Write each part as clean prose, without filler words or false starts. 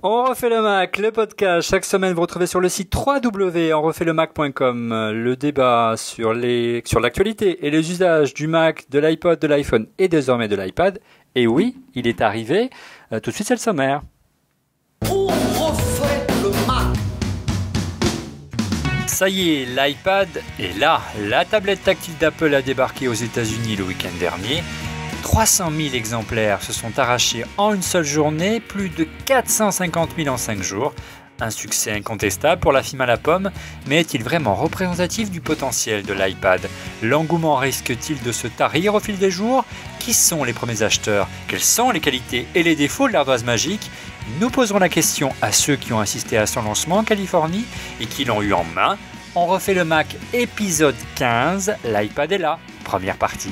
On refait le Mac, le podcast. Chaque semaine, vous retrouvez sur le site www.onrefaitlemacom le débat sur l'actualité et les usages du Mac, de l'iPod, de l'iPhone et désormais de l'iPad. Et oui, il est arrivé. Tout de suite, c'est le sommaire. On refait le Mac. Ça y est, l'iPad est là. La tablette tactile d'Apple a débarqué aux États-Unis le week-end dernier. 300 000 exemplaires se sont arrachés en une seule journée, plus de 450 000 en 5 jours. Un succès incontestable pour la firme à la pomme, mais est-il vraiment représentatif du potentiel de l'iPad? L'engouement risque-t-il de se tarir au fil des jours? Qui sont les premiers acheteurs? Quelles sont les qualités et les défauts de l'ardoise magique? Nous poserons la question à ceux qui ont assisté à son lancement en Californie et qui l'ont eu en main. On refait le Mac épisode 15, l'iPad est là, première partie.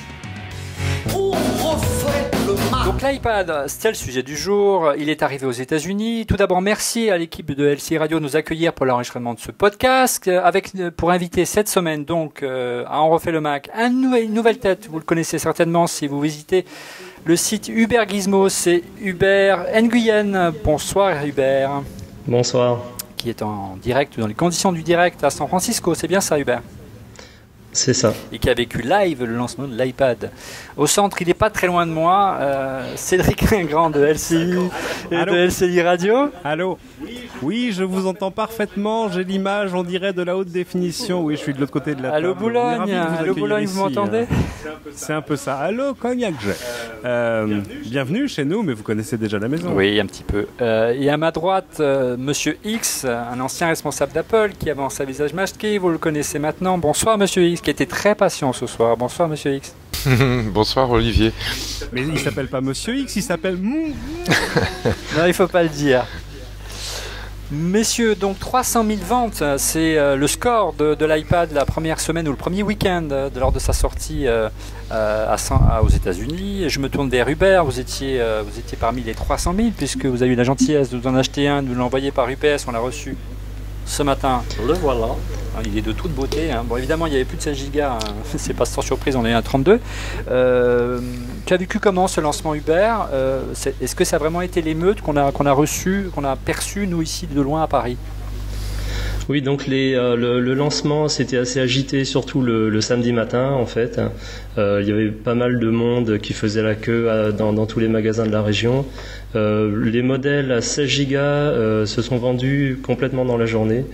On refait le Mac. Donc l'iPad, c'était le sujet du jour, il est arrivé aux États-Unis. Tout d'abord, merci à l'équipe de LCI Radio de nous accueillir pour l'enregistrement de ce podcast, pour inviter cette semaine donc à On refait le Mac, une nouvelle tête, vous le connaissez certainement si vous visitez le site Hubert Gizmo, c'est Hubert Nguyen. Bonsoir Hubert. Bonsoir. Qui est en direct, dans les conditions du direct à San Francisco, c'est bien ça Hubert? C'est ça. Et qui a vécu live le lancement de l'iPad. Au centre, il n'est pas très loin de moi, Cédric Ingrand de LCI et Allô. de LCI Radio. Allô? Oui, je vous entends parfaitement. J'ai l'image, on dirait, de la haute définition. Oui, je suis de l'autre côté de la table. Allô On est Boulogne, ravis de vous allô accueillir Boulogne, vous ici. m'entendez? C'est un peu ça. Allô, Cognac Jet. Bienvenue chez nous, mais vous connaissez déjà la maison. Oui, un petit peu. Et à ma droite, Monsieur X, un ancien responsable d'Apple qui avance à visage masqué, vous le connaissez maintenant. Bonsoir Monsieur X, qui était très patient ce soir. Bonsoir Monsieur X. Bonsoir Olivier. Mais il s'appelle pas Monsieur X, il s'appelle... Non, il faut pas le dire. Messieurs, donc 300 000 ventes, c'est le score de l'iPad la première semaine ou le premier week-end lors de sa sortie aux États-Unis. Je me tourne vers Hubert, vous étiez parmi les 300 000 puisque vous avez eu la gentillesse de nous en acheter un, de nous l'envoyer par UPS, on l'a reçu ce matin. Le voilà. Il est de toute beauté. Hein. Bon, évidemment, il n'y avait plus de 16 Go. Hein. C'est pas sans surprise, on est à 32. Tu as vécu comment ce lancement Hubert? Est-ce que ça a vraiment été l'émeute qu'on a reçu, qu'on a perçu, nous, ici, de loin à Paris? Oui, donc le lancement c'était assez agité, surtout le samedi matin en fait. Il y avait pas mal de monde qui faisait la queue dans tous les magasins de la région. Les modèles à 16 Go se sont vendus complètement dans la journée.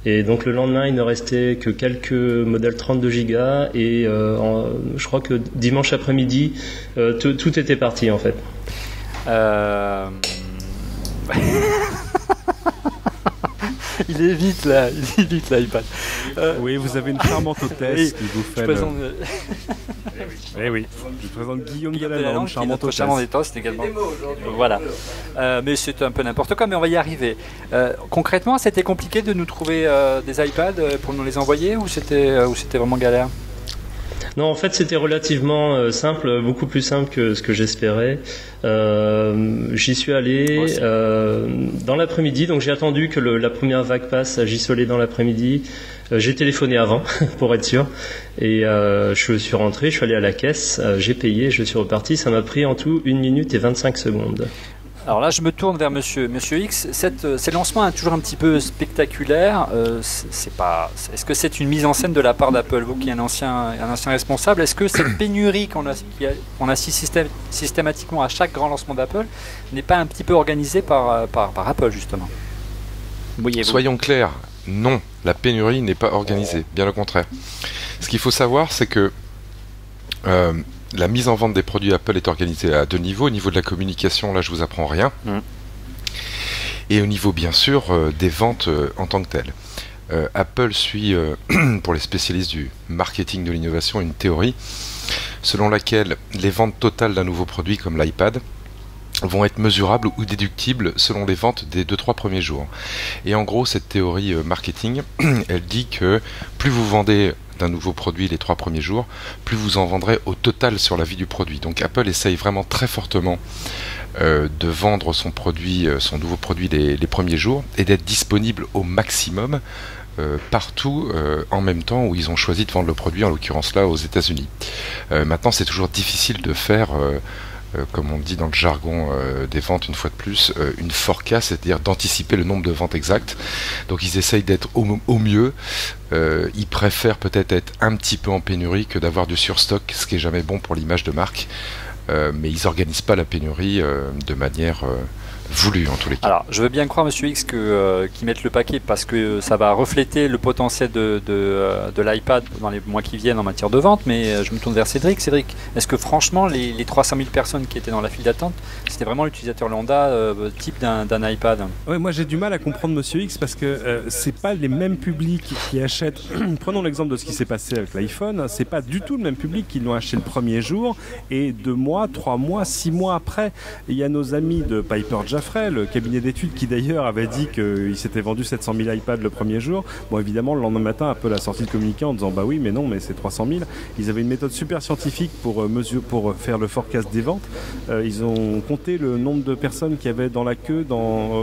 Et donc le lendemain, il ne restait que quelques modèles 32 Go et je crois que dimanche après-midi, tout était parti en fait. Il est vite là, l'iPad. Oui, vous avez une charmante hôtesse Oui, qui vous fait... Je présente Eh oui, je présente Guillaume Guillaume Delalande, Delalande, qui est charmante notre hôtesse. charmante hôtesse également. Voilà. Mais c'est un peu n'importe quoi, mais on va y arriver. Concrètement, c'était compliqué de nous trouver des iPads pour nous les envoyer ou c'était vraiment galère? Non, en fait, c'était relativement simple, beaucoup plus simple que ce que j'espérais. J'y suis allé dans l'après-midi, donc j'ai attendu que la première vague passe. J'y suis allé dans l'après-midi. J'ai téléphoné avant pour être sûr, et je suis rentré, je suis allé à la caisse, j'ai payé, je suis reparti. Ça m'a pris en tout 1 minute et 25 secondes. Alors là, je me tourne vers Monsieur X. Ces lancements sont toujours un petit peu spectaculaires. Est-ce que c'est une mise en scène de la part d'Apple, vous qui êtes un ancien responsable? Est-ce que cette pénurie qu'on assiste systématiquement à chaque grand lancement d'Apple n'est pas un petit peu organisée par Apple justement? Soyons clairs, non, la pénurie n'est pas organisée, bien au contraire. Ce qu'il faut savoir, c'est que la mise en vente des produits Apple est organisée à 2 niveaux. Au niveau de la communication, là je vous apprends rien. Et au niveau bien sûr des ventes en tant que telles. Apple suit, pour les spécialistes du marketing de l'innovation, une théorie selon laquelle les ventes totales d'un nouveau produit comme l'iPad vont être mesurables ou déductibles selon les ventes des 2-3 premiers jours. Et en gros, cette théorie marketing, elle dit que plus vous vendez d'un nouveau produit les 3 premiers jours, plus vous en vendrez au total sur la vie du produit. Donc Apple essaye vraiment très fortement de vendre son nouveau produit les premiers jours et d'être disponible au maximum partout en même temps où ils ont choisi de vendre le produit, en l'occurrence là aux États-Unis. Maintenant, c'est toujours difficile de faire comme on dit dans le jargon des ventes une fois de plus, une forecast, c'est-à-dire d'anticiper le nombre de ventes exactes. Donc ils essayent d'être au mieux. Ils préfèrent peut-être être un petit peu en pénurie que d'avoir du surstock, ce qui est jamais bon pour l'image de marque. Mais ils n'organisent pas la pénurie de manière voulu en tous les cas. Alors, je veux bien croire, Monsieur X, qu'ils mettent le paquet parce que ça va refléter le potentiel de l'iPad dans les mois qui viennent en matière de vente, mais je me tourne vers Cédric. Cédric, est-ce que franchement, les 300 000 personnes qui étaient dans la file d'attente, c'était vraiment l'utilisateur lambda type d'un iPad? Ouais, moi j'ai du mal à comprendre Monsieur X parce que c'est pas les mêmes publics qui achètent. Prenons l'exemple de ce qui s'est passé avec l'iPhone, c'est pas du tout le même public qui l'ont acheté le premier jour et 2 mois, 3 mois, 6 mois après. Il y a nos amis de Piper Jaffray, le cabinet d'études qui d'ailleurs avait dit qu'il s'était vendu 700 000 iPads le premier jour. Bon, évidemment, le lendemain matin, Apple a sorti le communiqué en disant bah oui, mais non, mais c'est 300 000. Ils avaient une méthode super scientifique pour faire le forecast des ventes. Ils ont compté le nombre de personnes qu'il y avait dans la queue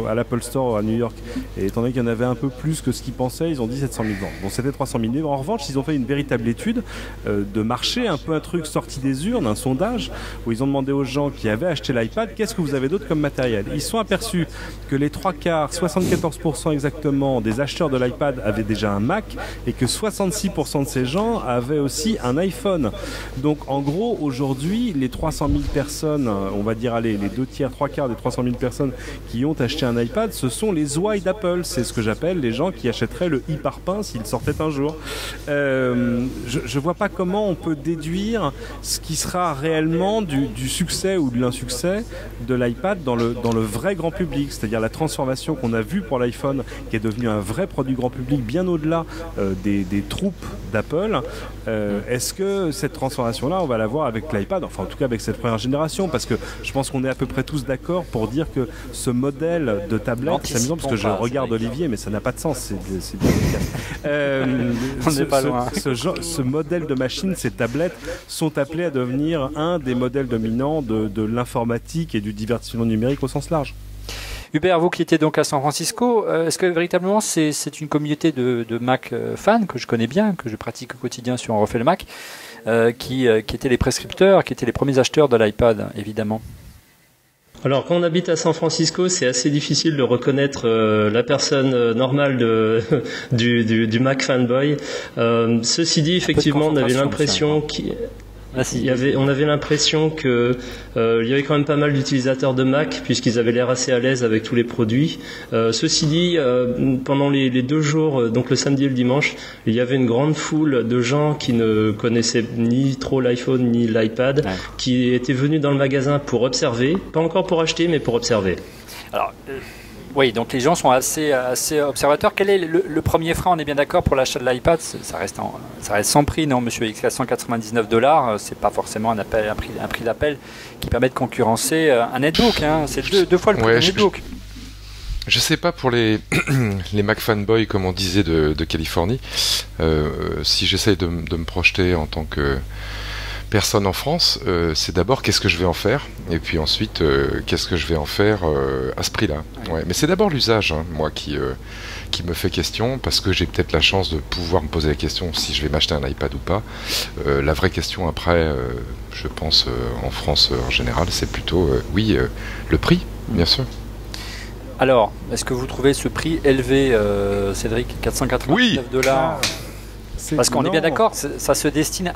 à l'Apple Store à New York. Et étant donné qu'il y en avait un peu plus que ce qu'ils pensaient, ils ont dit 700 000 ventes. Bon, c'était 300 000. Mais en revanche, ils ont fait une véritable étude de marché, un peu un truc sorti des urnes, un sondage, où ils ont demandé aux gens qui avaient acheté l'iPad, qu'est-ce que vous avez d'autre comme matériel? Ils sont aperçus que les 3/4, 74% exactement des acheteurs de l'iPad avaient déjà un Mac et que 66% de ces gens avaient aussi un iPhone. Donc en gros, aujourd'hui, les 300 000 personnes, on va dire, allez, les 2/3, 3/4 des 300 000 personnes qui ont acheté un iPad, ce sont les ouailles d'Apple. C'est ce que j'appelle les gens qui achèteraient le i-parpaing s'il sortait un jour. Je vois pas comment on peut déduire ce qui sera réellement du succès ou de l'insuccès de l'iPad dans le vrai grand public, c'est-à-dire la transformation qu'on a vue pour l'iPhone, qui est devenu un vrai produit grand public bien au-delà des troupes d'Apple. Est-ce que cette transformation-là, on va la voir avec l'iPad, enfin en tout cas avec cette première génération, parce que je pense qu'on est à peu près tous d'accord pour dire que ce modèle de tablette, c'est amusant parce que je regarde Olivier, mais ça n'a pas de sens, c'est bien On n'est pas loin. Ce modèle de machine, ces tablettes sont appelées à devenir un des modèles dominants de l'informatique et du divertissement numérique au sens large. Hubert, vous qui étiez donc à San Francisco, est-ce que véritablement c'est une communauté de Mac fans que je connais bien, que je pratique au quotidien sur On refait le Mac, qui étaient les prescripteurs, qui étaient les premiers acheteurs de l'iPad, évidemment? Alors quand on habite à San Francisco, c'est assez difficile de reconnaître la personne normale du Mac fanboy. Ceci dit, effectivement, on avait l'impression on avait l'impression que il y avait quand même pas mal d'utilisateurs de Mac puisqu'ils avaient l'air assez à l'aise avec tous les produits. Ceci dit, pendant les 2 jours, donc le samedi et le dimanche, il y avait une grande foule de gens qui ne connaissaient ni trop l'iPhone ni l'iPad, qui étaient venus dans le magasin pour observer, pas encore pour acheter, mais pour observer. Alors, oui, donc les gens sont assez observateurs. Quel est le premier frein? On est bien d'accord pour l'achat de l'iPad, ça reste sans prix, non, Monsieur X, à $199, c'est pas forcément un prix d'appel qui permet de concurrencer un netbook. Hein. C'est deux fois le prix d'un netbook. Je sais pas pour les Mac fanboys, comme on disait de Californie. Si j'essaye de me projeter en tant que personne en France, c'est d'abord qu'est-ce que je vais en faire, et puis ensuite qu'est-ce que je vais en faire à ce prix-là. Ouais, mais c'est d'abord l'usage, hein, moi, qui me fait question, parce que j'ai peut-être la chance de pouvoir me poser la question si je vais m'acheter un iPad ou pas. La vraie question après, je pense en France en général, c'est plutôt le prix, bien sûr. Alors, est-ce que vous trouvez ce prix élevé, Cédric, $499? Parce qu'on est bien d'accord, ça se destine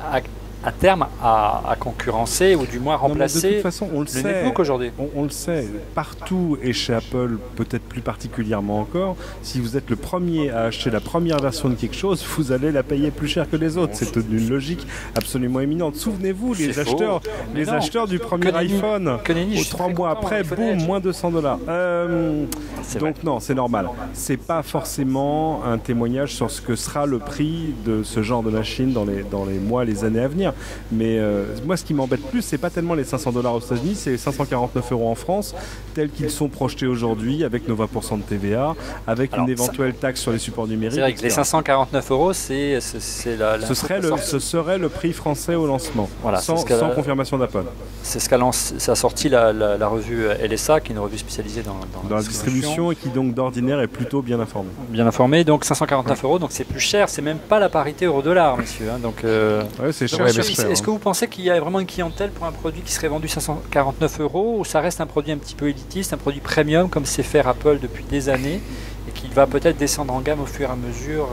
à terme à concurrencer ou du moins remplacer de toute façon, on le netbook aujourd'hui. On le sait, partout et chez Apple, peut-être plus particulièrement encore, si vous êtes le premier à acheter la première version de quelque chose, vous allez la payer plus cher que les autres. C'est une logique absolument éminente. Souvenez-vous, les acheteurs du premier iPhone, 3 mois après, boum, moins $200. Donc non, c'est normal. C'est pas forcément un témoignage sur ce que sera le prix de ce genre de machine dans les mois, les années à venir. Mais moi, ce qui m'embête plus, c'est pas tellement les $500 aux États-Unis, c'est les 549 € en France, tels qu'ils sont projetés aujourd'hui, avec nos 20% de TVA, avec une éventuelle taxe sur les supports numériques. C'est vrai que les 549 €, ce serait le prix français au lancement, voilà, sans confirmation d'Apple. C'est ce qu'a sorti la revue LSA, qui est une revue spécialisée dans la distribution et qui donc d'ordinaire est plutôt bien informée. Bien informée, donc 549 €, donc c'est plus cher, c'est même pas la parité euro-dollar, monsieur. Hein, donc ouais, c'est cher. Ouais, Monsieur X, est-ce que vous pensez qu'il y a vraiment une clientèle pour un produit qui serait vendu 549 € ou ça reste un produit un petit peu élitiste, un produit premium comme sait faire Apple depuis des années et qu'il va peut-être descendre en gamme au fur et à mesure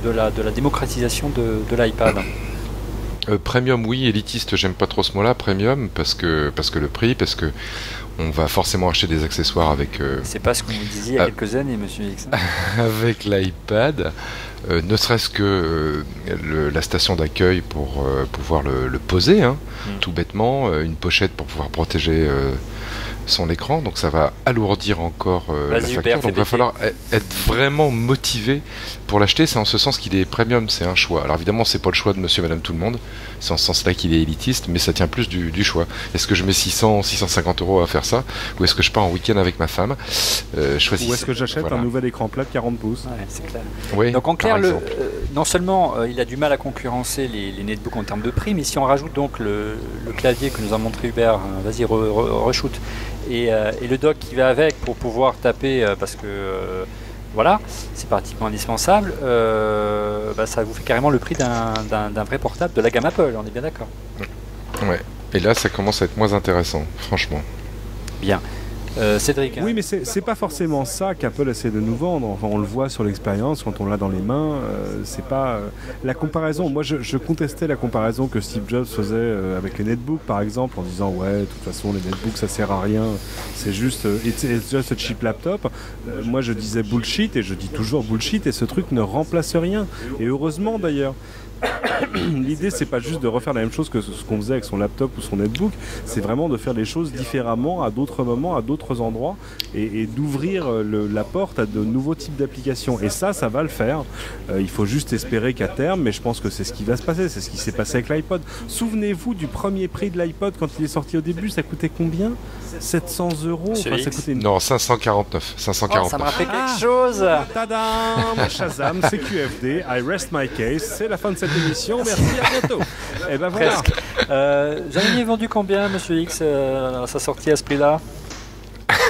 de la démocratisation de l'iPad? Premium, oui. Élitiste, j'aime pas trop ce mot-là. Premium, parce que le prix, parce que on va forcément acheter des accessoires avec. C'est pas ce que vous disiez il y a quelques années, Monsieur X. Avec l'iPad, ne serait-ce que la station d'accueil pour pouvoir le poser, hein, tout bêtement, une pochette pour pouvoir protéger son écran, donc ça va alourdir encore la facture. Donc il va falloir être vraiment motivé pour l'acheter. C'est en ce sens qu'il est premium, c'est un choix. Alors évidemment, c'est pas le choix de monsieur, madame, tout le monde. C'est en ce sens-là qu'il est élitiste, mais ça tient plus du choix. Est-ce que je mets 650 € à faire ça, ou est-ce que je pars en week-end avec ma femme? Choisissez. Ou est-ce que j'achète un nouvel écran plat de 40 pouces? Ouais, c'est clair. Oui, donc en clair, non seulement il a du mal à concurrencer les netbooks en termes de prix, mais si on rajoute donc le clavier que nous a montré Hubert, vas-y re-shoot, et le dock qui va avec pour pouvoir taper, parce que voilà, c'est pratiquement indispensable, ça vous fait carrément le prix d'un vrai portable de la gamme Apple, on est bien d'accord. Ouais, et là ça commence à être moins intéressant, franchement. Bien. Cédric. Oui, mais c'est pas forcément ça qu'Apple essaie de nous vendre. Enfin, on le voit sur l'expérience quand on l'a dans les mains. C'est pas la comparaison. Moi, je contestais la comparaison que Steve Jobs faisait avec les netbooks, par exemple, en disant ouais, de toute façon, les netbooks ça sert à rien. C'est juste it's just a cheap laptop. Moi, je disais bullshit et je dis toujours bullshit. Et ce truc ne remplace rien. Et heureusement d'ailleurs. L'idée, c'est pas juste de refaire la même chose que ce qu'on faisait avec son laptop ou son netbook, c'est vraiment de faire les choses différemment à d'autres moments, à d'autres endroits, et d'ouvrir la porte à de nouveaux types d'applications. Et ça va le faire. Il faut juste espérer qu'à terme, mais je pense que c'est ce qui va se passer, c'est ce qui s'est passé avec l'iPod. Souvenez-vous du premier prix de l'iPod quand il est sorti au début, ça coûtait combien? 700 €. Enfin, ça coûtait Non, 549. 549. Oh, ça me rappelle quelque chose. Tadam, Shazam, c'est QFD, I rest my case, c'est la fin de cette émission, merci, à bientôt. Et ben voilà. J'en ai vendu combien, Monsieur X, à sa sortie à ce prix-là?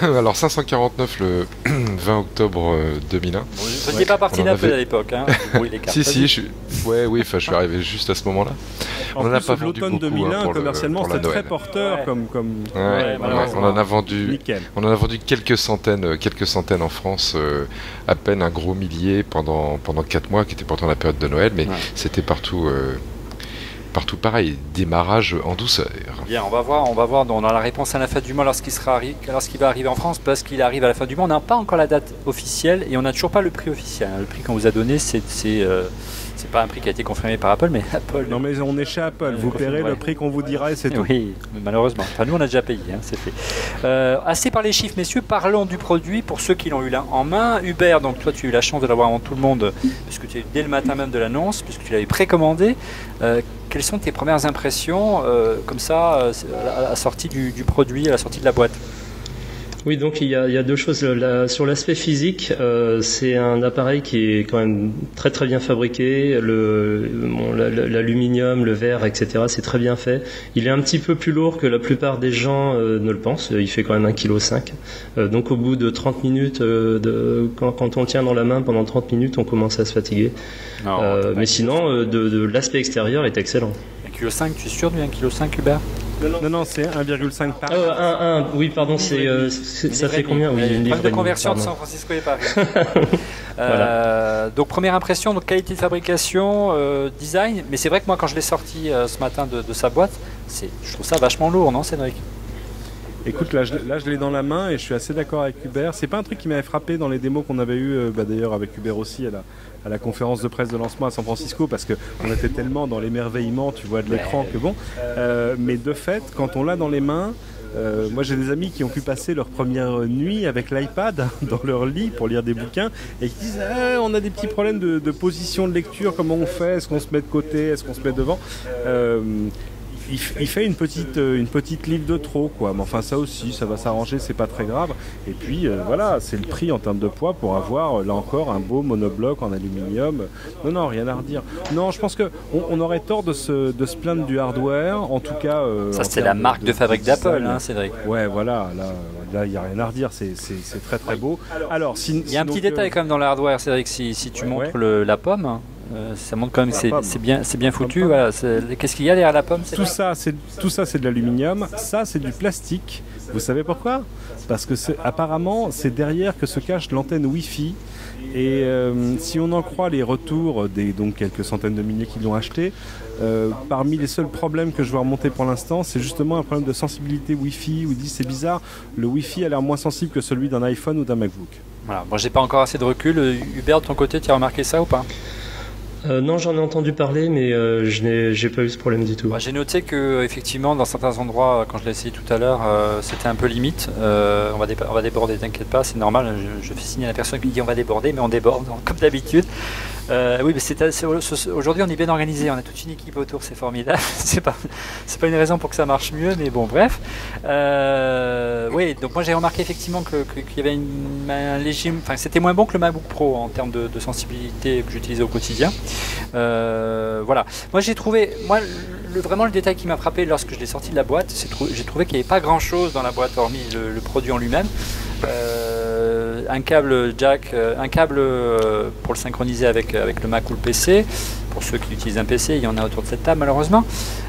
Alors 549 le 20 octobre 2001. Vous n'étiez pas parti d'Apple à l'époque, hein? Si, je suis arrivé juste à ce moment-là. On en a pas vendu beaucoup. L'automne 2001, commercialement, c'était très porteur. On en a vendu quelques centaines en France, à peine un gros millier pendant 4 mois, qui était pourtant la période de Noël, mais c'était partout pareil, démarrage en douceur. Bien, on va voir, on a la réponse à la fin du mois lorsqu'il va arriver en France, parce qu'il arrive à la fin du mois. On n'a pas encore la date officielle et on n'a toujours pas le prix officiel. Le prix qu'on vous a donné, c'est pas un prix qui a été confirmé par Apple, mais Apple. Non, mais on est chez Apple, vous paierez le prix qu'on vous dira et c'est tout. Oui, mais malheureusement. Enfin, nous, on a déjà payé, hein, c'est fait. Assez par les chiffres, messieurs, parlons du produit pour ceux qui l'ont eu là en main. Hubert, donc toi, tu as eu la chance de l'avoir avant tout le monde, puisque tu as eu dès le matin même de l'annonce, puisque tu l'avais précommandé. Quelles sont tes premières impressions, comme ça, à la sortie du produit, à la sortie de la boîte? Oui, donc il y a deux choses. Sur l'aspect physique, c'est un appareil qui est quand même très très bien fabriqué. L'aluminium, le verre, etc. c'est très bien fait. Il est un petit peu plus lourd que la plupart des gens ne le pensent. Il fait quand même 1,5 kg. Donc au bout de 30 minutes, quand on le tient dans la main pendant 30 minutes, on commence à se fatiguer. Mais sinon, de l'aspect extérieur est excellent. 1,5 kg, tu es sûr du 1,5 kg, Hubert? Non, c'est 1,5 par. Oui, pardon, ça fait combien? Oui, une livre de conversion de San Francisco et Paris. Voilà. Donc première impression, donc qualité de fabrication, design, mais c'est vrai que moi quand je l'ai sorti ce matin de sa boîte, je trouve ça vachement lourd, non, Cédric? Écoute, là je l'ai dans la main et je suis assez d'accord avec Hubert. C'est pas un truc qui m'avait frappé dans les démos qu'on avait eu d'ailleurs avec Hubert aussi à la conférence de presse de lancement à San Francisco, parce qu'on était tellement dans l'émerveillement, tu vois, de l'écran que bon. Mais de fait, quand on l'a dans les mains, moi j'ai des amis qui ont pu passer leur première nuit avec l'iPad dans leur lit pour lire des bouquins et qui disent on a des petits problèmes de position de lecture, comment on fait, est-ce qu'on se met de côté, est-ce qu'on se met devant. Il fait une petite livre de trop, quoi. Mais enfin, ça aussi, ça va s'arranger, c'est pas très grave. Et puis, voilà, c'est le prix en termes de poids pour avoir, là encore, un beau monobloc en aluminium. Non, rien à redire. Non, je pense qu'on aurait tort de se plaindre du hardware, en tout cas... ça, c'est la marque de fabrique d'Apple, hein, Cédric. Ouais, voilà, là, il n'y a rien à redire, c'est très très beau. Alors, il y a un petit détail quand même dans le hardware, Cédric, si tu montres la pomme, Ça montre quand même que c'est bien foutu. Voilà. Qu'est-ce qu'il y a derrière la pomme? Tout ça, c'est de l'aluminium. Ça, c'est du plastique. Vous savez pourquoi? Parce que apparemment, c'est derrière que se cache l'antenne Wi-Fi. Et si on en croit les retours des donc quelques centaines de milliers qui l'ont acheté, parmi les seuls problèmes que je vois remonter pour l'instant, c'est justement un problème de sensibilité Wi-Fi, où ils disent c'est bizarre, le Wi-Fi a l'air moins sensible que celui d'un iPhone ou d'un MacBook. Voilà, moi j'ai pas encore assez de recul. Hubert, de ton côté, tu as remarqué ça ou pas? Non, j'en ai entendu parler, mais j'ai pas eu ce problème du tout. J'ai noté que effectivement, dans certains endroits, quand je l'ai essayé tout à l'heure, c'était un peu limite. On va déborder, t'inquiète pas, c'est normal. Je fais signe à la personne qui dit on va déborder, mais on déborde comme d'habitude. Oui, mais aujourd'hui on est bien organisé, on a toute une équipe autour, c'est formidable. c'est pas une raison pour que ça marche mieux, mais bon, bref. Oui, donc moi j'ai remarqué effectivement qu'il y avait un léger, enfin c'était moins bon que le MacBook Pro en termes de sensibilité que j'utilisais au quotidien. Voilà. Moi j'ai trouvé, vraiment le détail qui m'a frappé lorsque je l'ai sorti de la boîte, j'ai trouvé qu'il n'y avait pas grand chose dans la boîte hormis le produit en lui-même. Un câble jack, un câble pour le synchroniser avec le Mac ou le PC. Pour ceux qui utilisent un PC, il y en a autour de cette table malheureusement.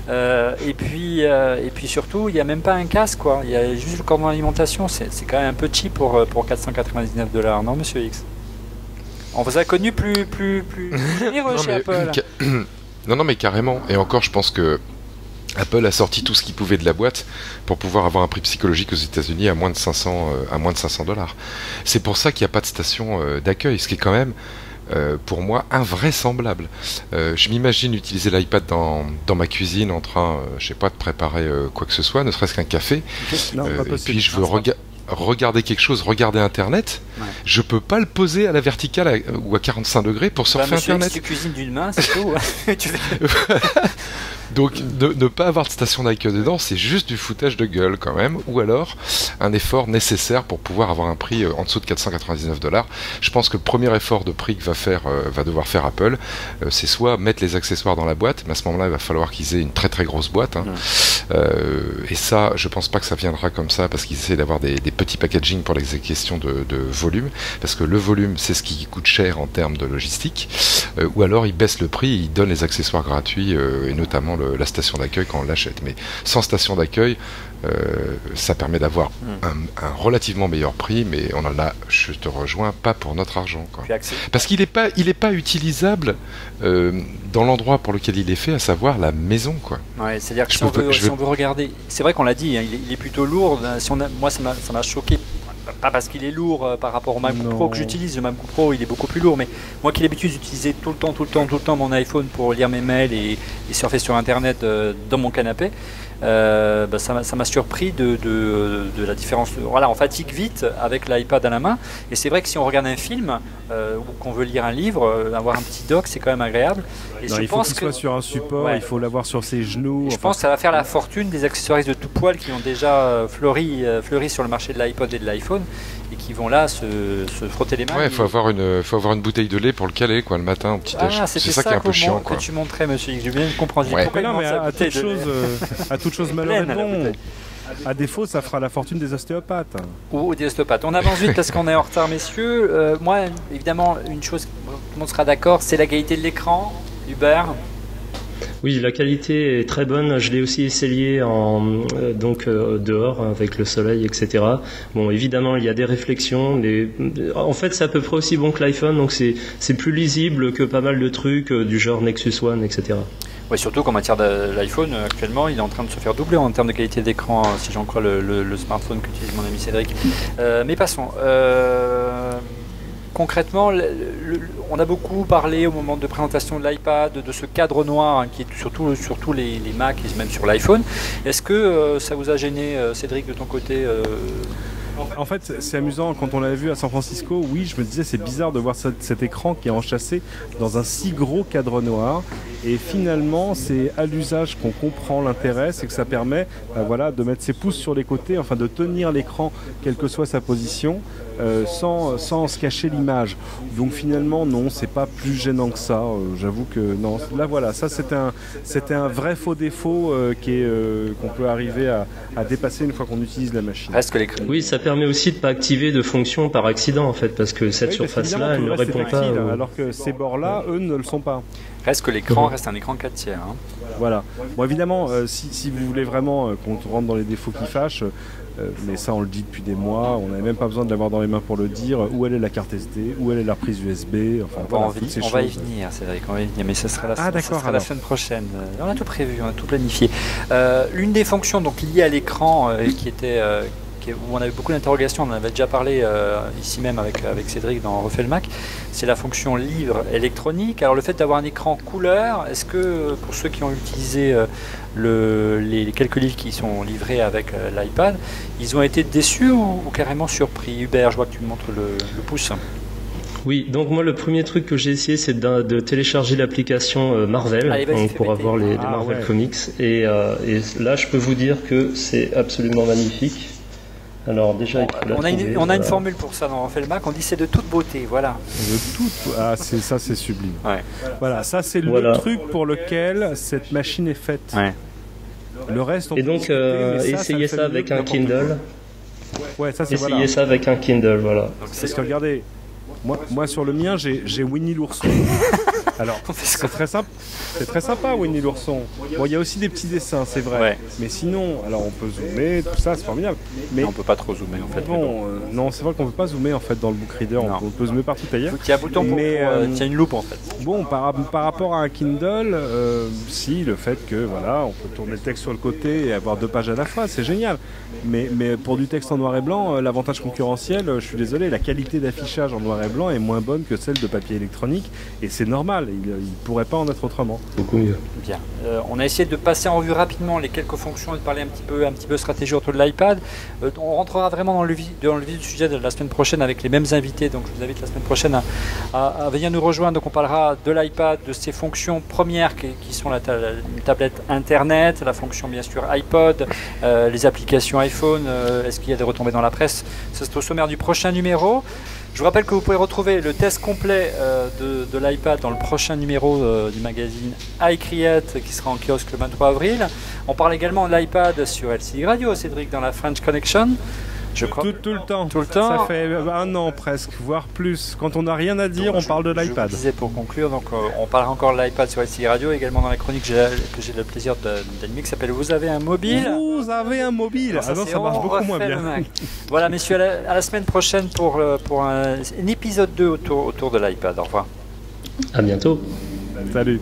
Et puis surtout, il n'y a même pas un casque, quoi. Il y a juste le cordon d'alimentation. C'est quand même un peu cheap pour $499, non, Monsieur X? On vous a connu plus généreux chez Apple. Non, mais carrément. Et encore, je pense que Apple a sorti tout ce qu'il pouvait de la boîte pour pouvoir avoir un prix psychologique aux États-Unis à moins de 500 $. C'est pour ça qu'il n'y a pas de station d'accueil, ce qui est quand même pour moi invraisemblable. Je m'imagine utiliser l'iPad dans ma cuisine en train, je sais pas, de préparer quoi que ce soit, ne serait-ce qu'un café. Et puis je veux regarder quelque chose, regarder Internet, je peux pas le poser à la verticale ou à 45 degrés pour surfer Internet. Tu cuisines d'une main, c'est tout. Donc ne pas avoir de station d'accueil dedans, c'est juste du foutage de gueule quand même, ou alors un effort nécessaire pour pouvoir avoir un prix en dessous de $499. Je pense que le premier effort de prix que va devoir faire Apple, c'est soit mettre les accessoires dans la boîte, mais à ce moment-là il va falloir qu'ils aient une très très grosse boîte. Et ça, je pense pas que ça viendra comme ça, parce qu'ils essaient d'avoir des petits packaging pour les questions de volume, parce que le volume c'est ce qui coûte cher en termes de logistique, ou alors ils baissent le prix et ils donnent les accessoires gratuits, et notamment la station d'accueil quand on l'achète. Mais sans station d'accueil, ça permet d'avoir un relativement meilleur prix, mais on en a, je te rejoins, pas pour notre argent, quoi. Parce qu'il est pas utilisable dans l'endroit pour lequel il est fait, à savoir la maison, quoi. Ouais, c'est-à-dire que si on veut regarder, c'est vrai qu'on l'a dit, hein, il est plutôt lourd. Moi ça m'a choqué. Pas parce qu'il est lourd par rapport au MacBook Pro que j'utilise. Le MacBook Pro il est beaucoup plus lourd, mais moi qui ai l'habitude d'utiliser tout le temps mon iPhone pour lire mes mails et surfer sur internet dans mon canapé, ça m'a surpris de la différence. Voilà, on fatigue vite avec l'iPad à la main, et c'est vrai que si on regarde un film ou qu'on veut lire un livre, avoir un petit dock c'est quand même agréable. Et il faut qu'il soit sur un support, il faut l'avoir sur ses genoux. Je pense que ça va faire la fortune des accessoiristes de tout poil qui ont déjà fleuri sur le marché de l'iPod et de l'iPhone, et qui vont là se frotter les mains. Ouais, il faut avoir une bouteille de lait pour le caler, quoi, le matin au petit déj. C'est ça qui est un peu chiant, quoi. Que tu montrais, monsieur X, j'ai bien compris. Ouais. Mais à toute chose malheureuse, bon. À défaut, ça fera la fortune des ostéopathes. Ou des ostéopathes. On avance vite parce qu'on est en retard, messieurs. Moi, évidemment, une chose, tout le monde sera d'accord, c'est la qualité de l'écran. Hubert? Oui, la qualité est très bonne. Je l'ai aussi essayé dehors avec le soleil, etc. Bon, évidemment, il y a des réflexions, mais en fait, c'est à peu près aussi bon que l'iPhone, donc c'est plus lisible que pas mal de trucs du genre Nexus One, etc. Oui, surtout qu'en matière de l'iPhone, actuellement, il est en train de se faire doubler en termes de qualité d'écran, si j'en crois le smartphone qu'utilise mon ami Cédric. Mais passons. Concrètement, on a beaucoup parlé au moment de présentation de l'iPad de ce cadre noir, hein, qui est sur tous les Mac et même sur l'iPhone. Est-ce que ça vous a gêné, Cédric, de ton côté En fait, c'est amusant, quand on l'avait vu à San Francisco, oui, je me disais c'est bizarre de voir cet écran qui est enchâssé dans un si gros cadre noir. Et finalement, c'est à l'usage qu'on comprend l'intérêt, c'est que ça permet de mettre ses pouces sur les côtés, enfin de tenir l'écran, quelle que soit sa position, sans se cacher l'image. Donc finalement, non, c'est pas plus gênant que ça. J'avoue que non. Là, voilà, ça c'était un vrai faux défaut qu'on peut arriver à dépasser une fois qu'on utilise la machine. Oui, ça permet aussi de ne pas activer de fonction par accident en fait, parce que cette surface-là, elle ne répond pas. Alors que ces bords-là, eux, ne le sont pas. Reste que l'écran reste un écran 4 tiers. Hein. Voilà. Bon, évidemment, si vous voulez vraiment qu'on rentre dans les défauts qui fâchent, mais ça on le dit depuis des mois, on n'avait même pas besoin de l'avoir dans les mains pour le dire, où elle est la carte SD, où elle est la prise USB, enfin on va y venir, Cédric, on va y venir, mais ça sera la semaine prochaine. On a tout prévu, on a tout planifié. L'une des fonctions donc liées à l'écran qui était... où on avait beaucoup d'interrogations, on en avait déjà parlé ici même avec Cédric dans Refait le Mac, c'est la fonction livre électronique. Alors le fait d'avoir un écran couleur, est-ce que pour ceux qui ont utilisé les quelques livres qui sont livrés avec l'iPad, ils ont été déçus ou carrément surpris? Hubert, je vois que tu me montres le pouce. Oui, donc moi le premier truc que j'ai essayé c'est de télécharger l'application Marvel pour avoir les Marvel Comics et là je peux vous dire que c'est absolument magnifique. Alors déjà, on a une formule pour ça dans Refait le Mac, on dit c'est de toute beauté, voilà. C'est sublime. Ouais. Voilà, ça c'est le truc pour lequel cette machine est faite. Ouais. Le reste, on et donc essayez ça avec un Kindle. Ouais, ça c'est essayez ça avec un Kindle, voilà. Parce que regardez, moi sur le mien j'ai Winnie l'ourson. Alors, c'est très sympa Winnie l'ourson. Bon, il y a aussi des petits dessins, c'est vrai. Ouais. Mais sinon, alors on peut zoomer, tout ça, c'est formidable. Mais on peut pas trop zoomer en fait. Bon, non, c'est vrai qu'on peut pas zoomer en fait dans le book reader. On peut zoomer partout ailleurs. Il y a un bouton pour il y a une loupe en fait. Bon, par rapport à un Kindle, si le fait que on peut tourner le texte sur le côté et avoir 2 pages à la fois, c'est génial. Mais pour du texte en noir et blanc, l'avantage concurrentiel, je suis désolé, la qualité d'affichage en noir et blanc est moins bonne que celle de papier électronique, et c'est normal. Il ne pourrait pas en être autrement. Beaucoup mieux. Bien. On a essayé de passer en revue rapidement les quelques fonctions et de parler un petit peu stratégie autour de l'iPad. On rentrera vraiment dans le vif du sujet de la semaine prochaine avec les mêmes invités. Donc je vous invite la semaine prochaine à venir nous rejoindre. Donc on parlera de l'iPad, de ses fonctions premières qui sont une tablette Internet, la fonction bien sûr iPod, les applications iPhone. Est-ce qu'il y a des retombées dans la presse? C'est au sommaire du prochain numéro. Je vous rappelle que vous pouvez retrouver le test complet de l'iPad dans le prochain numéro du magazine iCreate qui sera en kiosque le 23 avril. On parle également de l'iPad sur LCD Radio, Cédric, dans la French Connection. Je crois. Tout le temps. Tout le temps. Ça fait 1 an presque, voire plus. Quand on n'a rien à dire, on parle de l'iPad. Je disais pour conclure, donc on parlera encore de l'iPad sur LCD Radio, également dans la chronique que j'ai le plaisir d'animer qui s'appelle Vous avez un mobile. Vous avez un mobile. Ça marche beaucoup moins bien. Voilà, messieurs, à la semaine prochaine pour un épisode 2 autour de l'iPad. Au revoir. À bientôt. Salut.